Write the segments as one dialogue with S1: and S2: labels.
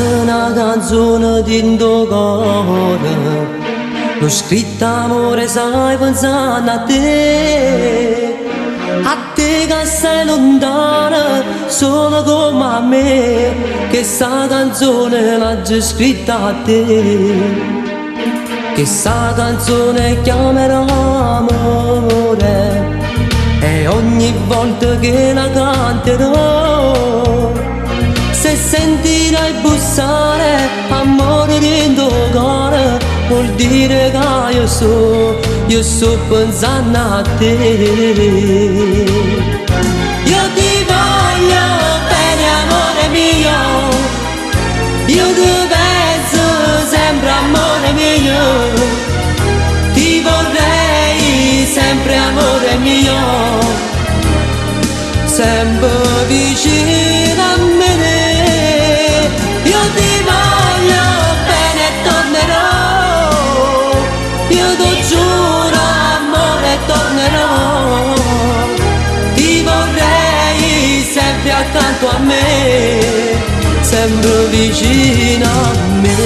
S1: una canzone di cuore, l'ho scritta amore sai pensando a te che sei lontana, solo come a me, che sta canzone l'ha già scritta a te. Che sta canzone chiamerò amore e ogni volta che la canterò, se sentirai bussare amore dentro cuore, vuol dire che io sto pensando a te. Io ti voglio bene amore mio, io ti penso sempre amore mio, ti vorrei sempre amore mio, sempre vicino a me. Io ti voglio bene e tornerò, io ti giuro amore tornerò, ti vorrei sempre accanto a me, sempre vicino a me.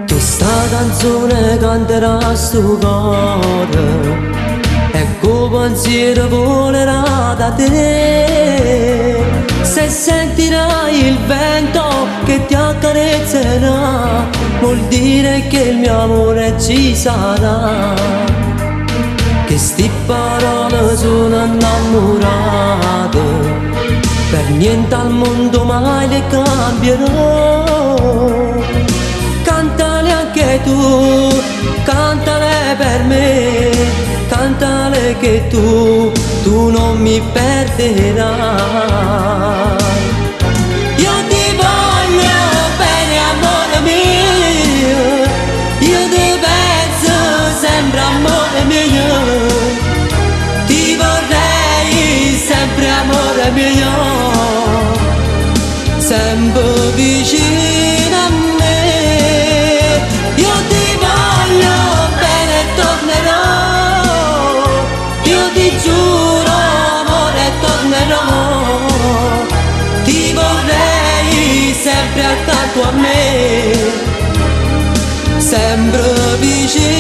S1: Questa canzone canterà sto cuore e col pensiero volerà da te, se sentirai il vento che ti accarezzerà, vuol dire che il mio amore ci sarà. Che sti parole sono innamorate, per niente al mondo mai le cambierò. Cantale anche tu, cantale per me, cantale che tu non mi perderai. Io ti voglio bene amore mio, io ti penso sempre amore mio, ti vorrei sempre amore mio, sempre vicino a me. Io ti voglio bene e tornerò, io ti giuro amore tornerò, ti vorrei sempre accanto a me, sempre vicino.